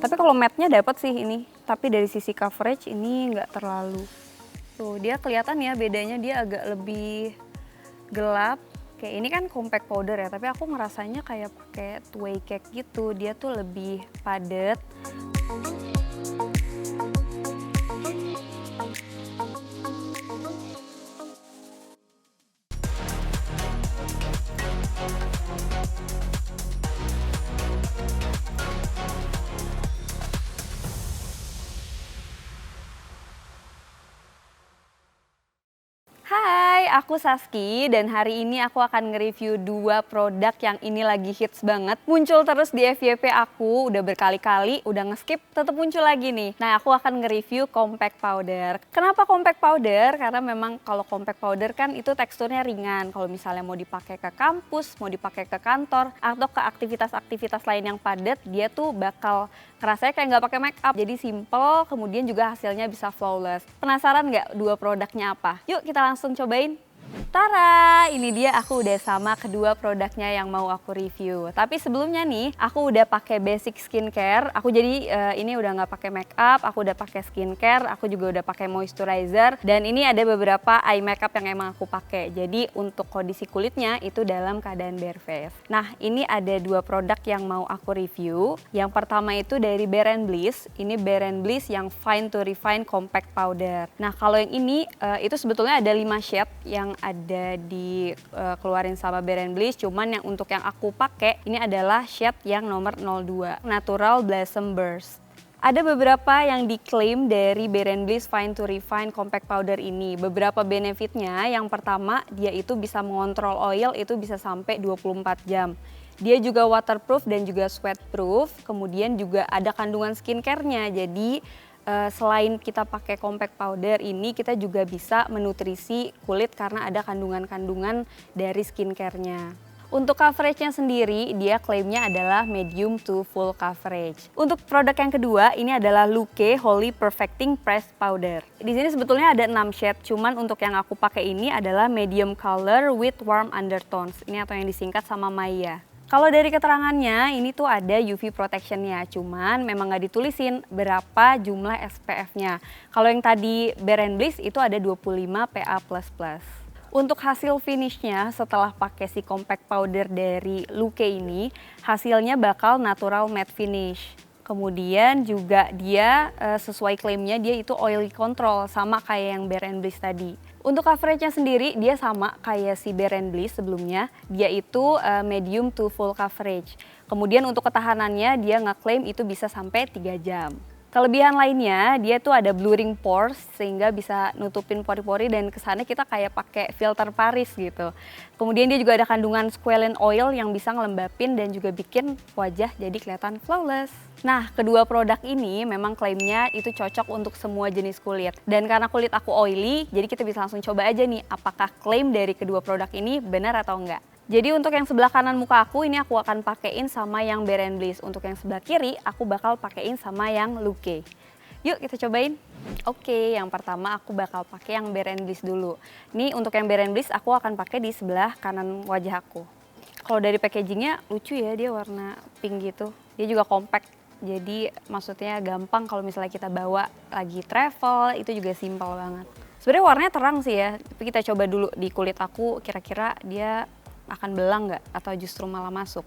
Tapi kalau matte-nya dapat sih ini, tapi dari sisi coverage ini nggak terlalu. Tuh dia kelihatan ya bedanya, dia agak lebih gelap. Kayak ini kan compact powder ya, tapi aku ngerasanya kayak pakai Tway Cake gitu, dia tuh lebih padat. Hai, aku Saski dan hari ini aku akan nge-review 2 produk yang ini lagi hits banget. Muncul terus di FYP aku, udah berkali-kali, udah nge-skip, tetap muncul lagi nih. Nah, aku akan nge-review compact powder. Kenapa compact powder? Karena memang kalau compact powder kan itu teksturnya ringan. Kalau misalnya mau dipakai ke kampus, mau dipakai ke kantor, atau ke aktivitas-aktivitas lain yang padat, dia tuh bakal rasanya kayak nggak pakai make up. Jadi simple, kemudian juga hasilnya bisa flawless. Penasaran nggak 2 produknya apa? Yuk kita langsung cobain. Tara, ini dia aku udah sama kedua produknya yang mau aku review. Tapi sebelumnya nih, aku udah pakai basic skincare. Aku jadi ini udah nggak pakai make up, aku udah pakai skincare, aku juga udah pakai moisturizer. Dan ini ada beberapa eye makeup yang emang aku pakai. Jadi untuk kondisi kulitnya itu dalam keadaan bare face. Nah, ini ada 2 produk yang mau aku review. Yang pertama itu dari Bare & Bliss. Ini Bare & Bliss yang Fine to Refine Compact Powder. Nah, kalau yang ini itu sebetulnya ada 5 shade yang ada di keluarin sama Bare & Bliss, cuman yang untuk yang aku pakai ini adalah shade yang nomor 02, Natural Blossom Burst. Ada beberapa yang diklaim dari Bare & Bliss Fine to Refine Compact Powder ini. Beberapa benefitnya, yang pertama dia itu bisa mengontrol oil itu bisa sampai 24 jam. Dia juga waterproof dan juga sweatproof, kemudian juga ada kandungan skincare-nya. Jadi selain kita pakai compact powder ini, kita juga bisa menutrisi kulit karena ada kandungan-kandungan dari skincare-nya. Untuk coveragenya sendiri, dia klaimnya adalah medium to full coverage. Untuk produk yang kedua, ini adalah Luke Holy Perfecting Pressed Powder. Di sini sebetulnya ada 6 shade, cuman untuk yang aku pakai ini adalah medium color with warm undertones. Ini atau yang disingkat sama Maya. Kalau dari keterangannya, ini tuh ada UV protection-nya, cuman memang nggak ditulisin berapa jumlah SPF-nya. Kalau yang tadi Bare & Bliss itu ada 25 PA++. Untuk hasil finishnya setelah pakai si compact powder dari Luke ini, hasilnya bakal natural matte finish. Kemudian juga dia sesuai klaimnya dia itu oily control, sama kayak yang Bare & Bliss tadi. Untuk coveragenya sendiri dia sama kayak si Bare & Bliss sebelumnya, dia itu medium to full coverage. Kemudian untuk ketahanannya dia ngeklaim itu bisa sampai 3 jam. Kelebihan lainnya, dia tuh ada blurring pores sehingga bisa nutupin pori-pori dan kesannya kita kayak pakai filter Paris gitu. Kemudian dia juga ada kandungan squalene oil yang bisa ngelembapin dan juga bikin wajah jadi kelihatan flawless. Nah, kedua produk ini memang klaimnya itu cocok untuk semua jenis kulit. Dan karena kulit aku oily, jadi kita bisa langsung coba aja nih apakah klaim dari kedua produk ini benar atau enggak. Jadi untuk yang sebelah kanan muka aku ini aku akan pakein sama yang Bare & Bliss. Untuk yang sebelah kiri aku bakal pakein sama yang Luke. Yuk kita cobain. Oke, yang pertama aku bakal pakai yang Bare & Bliss dulu. Nih untuk yang Bare & Bliss aku akan pakai di sebelah kanan wajah aku. Kalau dari packagingnya lucu ya, dia warna pink gitu. Dia juga compact. Jadi maksudnya gampang kalau misalnya kita bawa lagi travel, itu juga simple banget. Sebenarnya warnanya terang sih ya, tapi kita coba dulu di kulit aku kira-kira dia akan belang nggak atau justru malah masuk.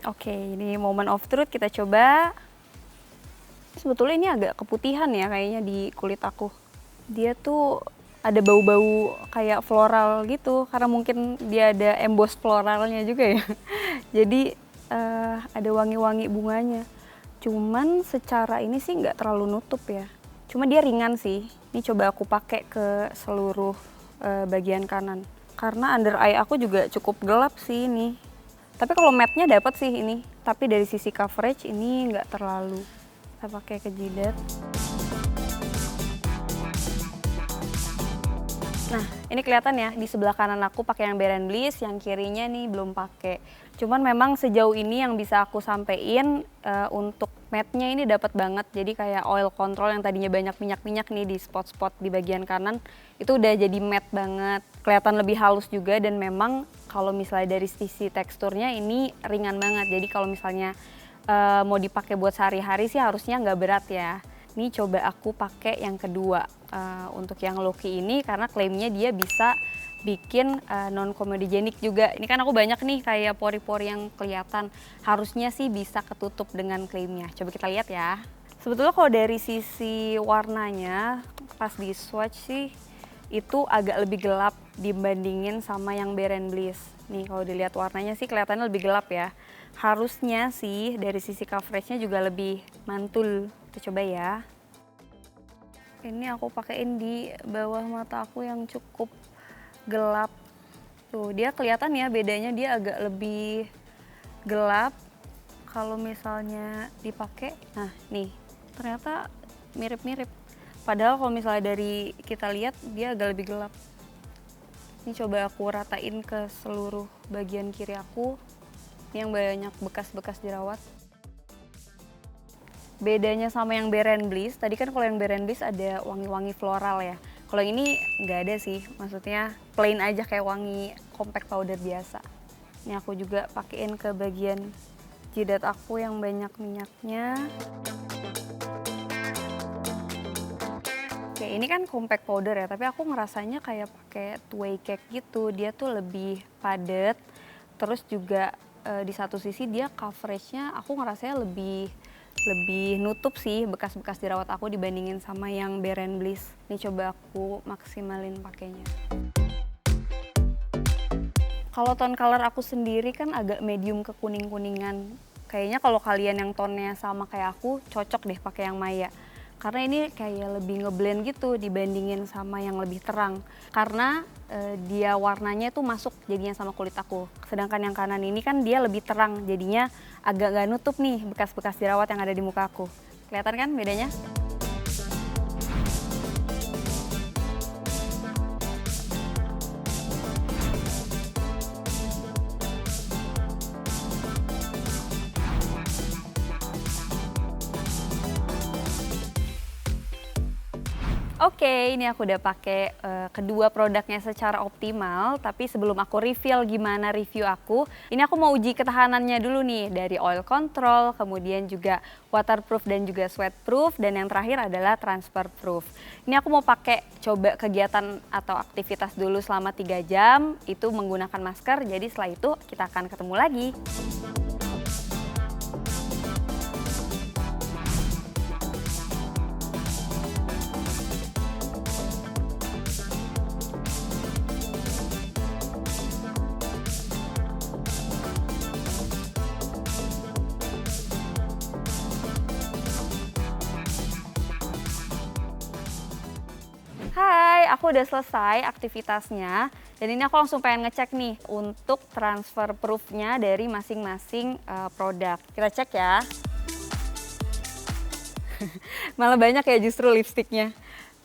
Oke, ini moment of truth, kita coba. Sebetulnya ini agak keputihan ya kayaknya di kulit aku. Dia tuh ada bau-bau kayak floral gitu, karena mungkin dia ada emboss floralnya juga ya. Jadi ada wangi-wangi bunganya. Cuman secara ini sih nggak terlalu nutup ya. Cuma dia ringan sih. Ini coba aku pakai ke seluruh bagian kanan. Karena under eye aku juga cukup gelap sih ini. Tapi kalau matte-nya dapat sih ini. Tapi dari sisi coverage ini nggak terlalu. Kita pakai ke jidat. Nah, ini kelihatan ya di sebelah kanan aku pakai yang Bare & Bliss, yang kirinya nih belum pakai. Cuman memang sejauh ini yang bisa aku sampein untuk matte-nya ini dapat banget. Jadi kayak oil control yang tadinya banyak minyak-minyak nih di spot-spot di bagian kanan, itu udah jadi matte banget. Kelihatan lebih halus juga dan memang kalau misalnya dari sisi teksturnya ini ringan banget. Jadi kalau misalnya mau dipakai buat sehari-hari sih harusnya nggak berat ya. Ini coba aku pakai yang kedua untuk yang Loki ini karena klaimnya dia bisa bikin non komedogenik juga. Ini kan aku banyak nih kayak pori-pori yang kelihatan. Harusnya sih bisa ketutup dengan klaimnya. Coba kita lihat ya. Sebetulnya kalau dari sisi warnanya pas di swatch sih itu agak lebih gelap dibandingin sama yang Bare & Bliss. Nih kalau dilihat warnanya sih kelihatannya lebih gelap ya. Harusnya sih dari sisi coveragenya juga lebih mantul. Kita coba ya. Ini aku pakein di bawah mata aku yang cukup gelap. Tuh dia kelihatan ya bedanya, dia agak lebih gelap kalau misalnya dipakai. Nah nih ternyata mirip-mirip. Padahal kalau misalnya dari kita lihat dia agak lebih gelap. Ini coba aku ratain ke seluruh bagian kiri aku. Ini yang banyak bekas-bekas jerawat. Bedanya sama yang Bare & Bliss, tadi kan kalau yang Bare & Bliss ada wangi-wangi floral ya. Kalau ini nggak ada sih, maksudnya plain aja kayak wangi compact powder biasa. Ini aku juga pakein ke bagian jidat aku yang banyak minyaknya. Oke, ini kan compact powder ya, tapi aku ngerasanya kayak pakai two-way cake gitu. Dia tuh lebih padat, terus juga di satu sisi dia coveragenya aku ngerasanya lebih nutup sih bekas-bekas jerawat aku dibandingin sama yang Bare & Bliss. Ini coba aku maksimalin pakainya. Kalau tone color aku sendiri kan agak medium ke kuning-kuningan. Kayaknya kalau kalian yang tonenya sama kayak aku, cocok deh pakai yang Maya. Karena ini kayak lebih ngeblend gitu dibandingin sama yang lebih terang. Karena dia warnanya tuh masuk jadinya sama kulit aku. Sedangkan yang kanan ini kan dia lebih terang, jadinya agak gak nutup nih bekas-bekas jerawat yang ada di muka aku. Kelihatan kan bedanya? Oke, ini aku udah pakai kedua produknya secara optimal, tapi sebelum aku reveal gimana review aku, ini aku mau uji ketahanannya dulu nih dari oil control, kemudian juga waterproof dan juga sweatproof, dan yang terakhir adalah transfer proof. Ini aku mau pakai coba kegiatan atau aktivitas dulu selama 3 jam, itu menggunakan masker, jadi setelah itu kita akan ketemu lagi. Hai, aku udah selesai aktivitasnya dan ini aku langsung pengen ngecek nih untuk transfer proofnya dari masing-masing produk. Kita cek ya. Malah banyak ya justru lipstiknya.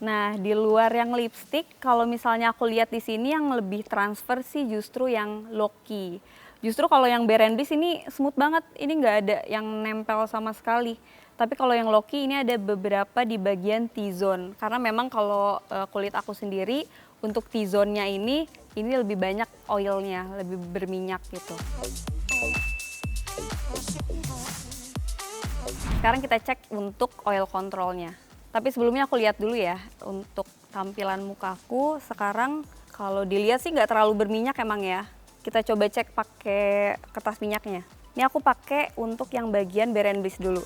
Nah, di luar yang lipstik, kalau misalnya aku lihat di sini yang lebih transfer sih justru yang Loki. Justru kalau yang Bare & Bliss ini smooth banget, ini nggak ada yang nempel sama sekali. Tapi kalau yang Loki ini ada beberapa di bagian T-zone. Karena memang kalau kulit aku sendiri, untuk T-zone-nya ini lebih banyak oilnya, lebih berminyak gitu. Sekarang kita cek untuk oil controlnya. Tapi sebelumnya aku lihat dulu ya, untuk tampilan mukaku sekarang kalau dilihat sih nggak terlalu berminyak emang ya. Kita coba cek pakai kertas minyaknya. Ini aku pakai untuk yang bagian Bare & Bliss dulu.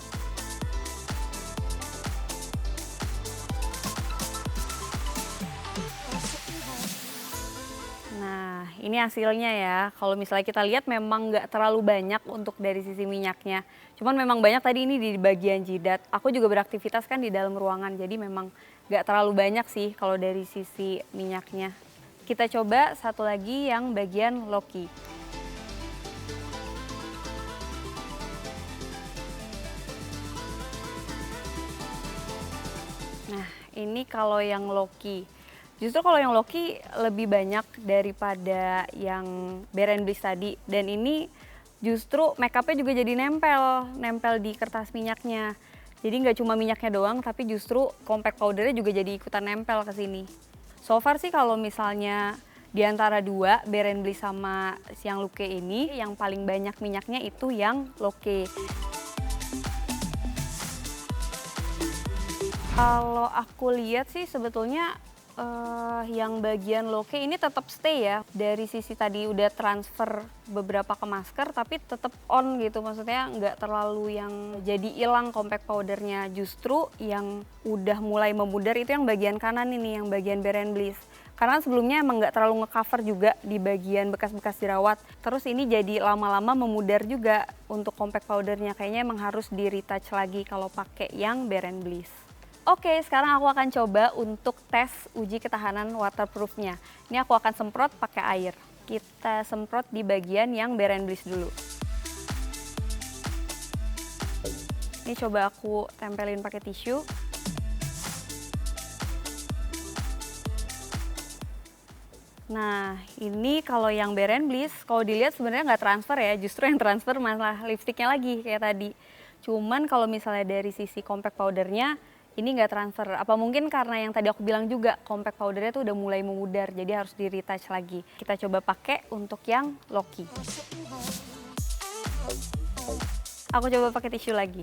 Nah, ini hasilnya ya. Kalau misalnya kita lihat memang nggak terlalu banyak untuk dari sisi minyaknya. Cuman memang banyak tadi ini di bagian jidat. Aku juga beraktivitas kan di dalam ruangan, jadi memang nggak terlalu banyak sih kalau dari sisi minyaknya. Kita coba satu lagi yang bagian Loki. Nah, ini kalau yang Loki. Justru kalau yang Loki lebih banyak daripada yang Bare & Bliss tadi. Dan ini justru makeupnya juga jadi nempel di kertas minyaknya. Jadi nggak cuma minyaknya doang, tapi justru compact powdernya juga jadi ikutan nempel ke sini. So far sih kalau misalnya di antara dua, Bare & Bliss sama yang Loki ini, yang paling banyak minyaknya itu yang Loki. Kalau aku lihat sih sebetulnya yang bagian loke ini tetap stay ya. Dari sisi tadi udah transfer beberapa ke masker tapi tetap on gitu. Maksudnya nggak terlalu yang jadi hilang compact powdernya. Justru yang udah mulai memudar itu yang bagian kanan ini, yang bagian Bare and Bliss. Karena sebelumnya emang nggak terlalu ngecover juga di bagian bekas-bekas jerawat. Terus ini jadi lama-lama memudar juga untuk compact powdernya. Kayaknya emang harus di retouch lagi kalau pakai yang Bare and Bliss. Oke, sekarang aku akan coba untuk tes uji ketahanan waterproofnya. Ini aku akan semprot pakai air. Kita semprot di bagian yang Bare and Bliss dulu. Ini coba aku tempelin pakai tisu. Nah, ini kalau yang Bare and Bliss, kalau dilihat sebenarnya nggak transfer ya, justru yang transfer masalah lipstiknya lagi kayak tadi. Cuman kalau misalnya dari sisi compact powdernya, ini nggak transfer. Apa mungkin karena yang tadi aku bilang juga, compact powdernya tuh udah mulai memudar, jadi harus di retouch lagi. Kita coba pakai untuk yang Loki. Aku coba pakai tisu lagi.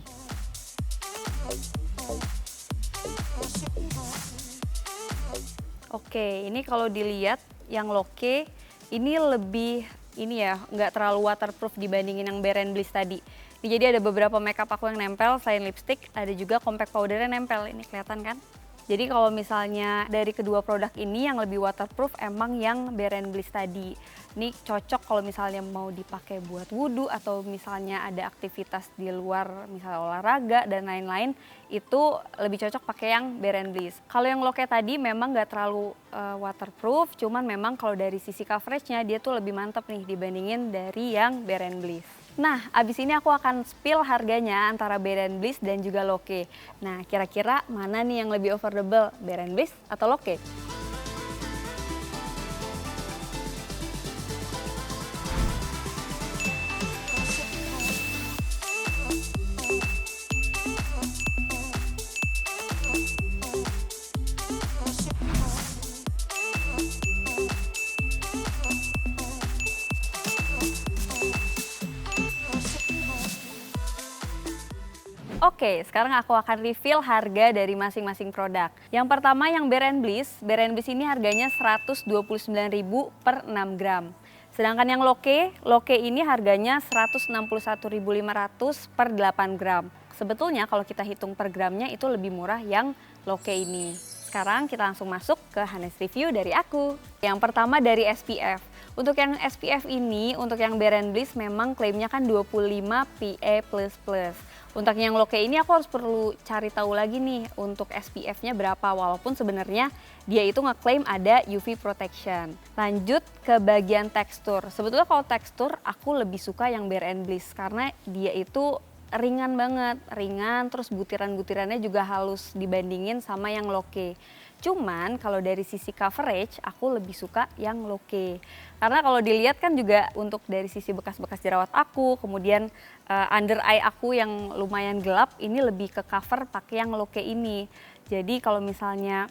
Oke, ini kalau dilihat yang Loke ini lebih ini ya, nggak terlalu waterproof dibandingin yang Bare and Bliss tadi. Jadi ada beberapa makeup aku yang nempel selain lipstick, ada juga compact powdernya nempel. Ini kelihatan kan? Jadi kalau misalnya dari kedua produk ini yang lebih waterproof emang yang Bare and Bliss tadi. Ini cocok kalau misalnya mau dipakai buat wudhu atau misalnya ada aktivitas di luar, misalnya olahraga dan lain-lain, itu lebih cocok pakai yang Bare and Bliss. Kalau yang Loke tadi memang nggak terlalu waterproof, cuman memang kalau dari sisi coveragenya dia tuh lebih mantap nih dibandingin dari yang Bare and Bliss. Nah, abis ini aku akan spill harganya antara Bare and Bliss dan juga Loke. Nah, kira-kira mana nih yang lebih affordable, Bare and Bliss atau Loke? Oke, sekarang aku akan reveal harga dari masing-masing produk. Yang pertama yang Bare and Bliss ini harganya Rp129.000 per 6 gram. Sedangkan yang Loke ini harganya Rp161.500 per 8 gram. Sebetulnya kalau kita hitung per gramnya itu lebih murah yang Loke ini. Sekarang kita langsung masuk ke Honest Review dari aku. Yang pertama dari SPF. Untuk yang SPF ini, untuk yang Bare and Bliss memang klaimnya kan 25 PA++. Untuk yang Loke ini aku harus perlu cari tahu lagi nih untuk SPF-nya berapa, walaupun sebenarnya dia itu ngeklaim ada UV protection. Lanjut ke bagian tekstur. Sebetulnya kalau tekstur aku lebih suka yang Bare and Bliss karena dia itu ringan banget, terus butiran-butirannya juga halus dibandingin sama yang Loke. Cuman kalau dari sisi coverage aku lebih suka yang Loke. Karena kalau dilihat kan juga untuk dari sisi bekas-bekas jerawat aku, kemudian under eye aku yang lumayan gelap, ini lebih ke cover pakai yang Loke ini. Jadi kalau misalnya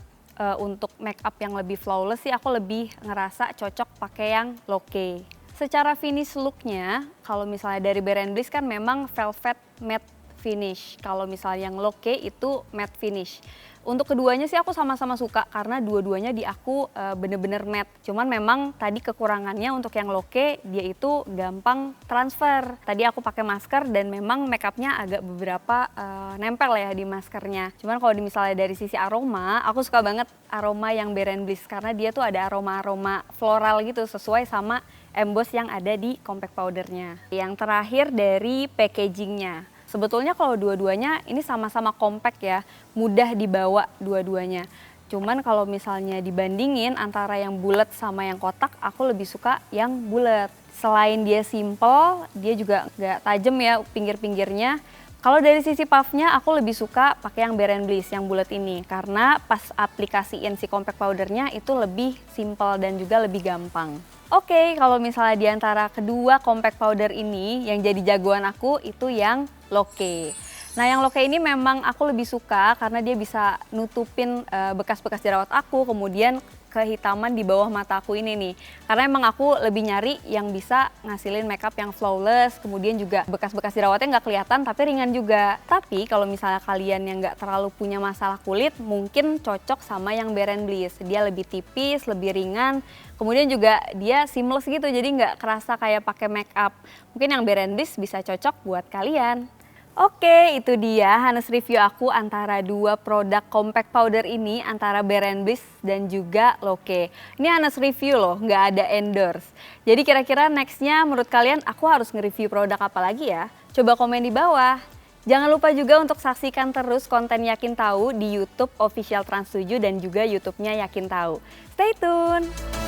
untuk make up yang lebih flawless sih aku lebih ngerasa cocok pakai yang Loke. Secara finish looknya, kalau misalnya dari Bare and Bliss kan memang velvet matte finish. Kalau misalnya yang Loke itu matte finish. Untuk keduanya sih aku sama-sama suka karena dua-duanya di aku bener-bener matte. Cuman memang tadi kekurangannya untuk yang Loke dia itu gampang transfer. Tadi aku pakai masker dan memang makeupnya agak beberapa nempel ya di maskernya. Cuman kalau misalnya dari sisi aroma, aku suka banget aroma yang Bare and Bliss karena dia tuh ada aroma-aroma floral gitu sesuai sama emboss yang ada di compact powdernya. Yang terakhir dari packagingnya. Sebetulnya kalau dua-duanya ini sama-sama compact ya, mudah dibawa dua-duanya. Cuman kalau misalnya dibandingin antara yang bulat sama yang kotak, aku lebih suka yang bulat. Selain dia simple, dia juga nggak tajam ya pinggir-pinggirnya. Kalau dari sisi puffnya, aku lebih suka pakai yang Bare and Bliss yang bulat ini. Karena pas aplikasiin si compact powdernya itu lebih simple dan juga lebih gampang. Oke, kalau misalnya di antara kedua compact powder ini yang jadi jagoan aku itu yang Loke. Nah yang Loke ini memang aku lebih suka karena dia bisa nutupin bekas-bekas jerawat aku, kemudian kehitaman di bawah mata aku ini nih. Karena emang aku lebih nyari yang bisa ngasilin makeup yang flawless, kemudian juga bekas-bekas jerawatnya nggak kelihatan tapi ringan juga. Tapi kalau misalnya kalian yang nggak terlalu punya masalah kulit, mungkin cocok sama yang Bare and Bliss. Dia lebih tipis, lebih ringan, kemudian juga dia seamless gitu, jadi nggak kerasa kayak pakai makeup. Mungkin yang Bare and Bliss bisa cocok buat kalian. Oke, itu dia Hanes review aku antara dua produk compact powder ini, antara Bare and Bliss dan juga Loke. Ini Hanes review loh, nggak ada endorse. Jadi kira-kira nextnya menurut kalian aku harus nge-review produk apa lagi ya? Coba komen di bawah. Jangan lupa juga untuk saksikan terus konten Yakin Tahu di YouTube Official Trans 7 dan juga YouTube-nya Yakin Tahu. Stay tune!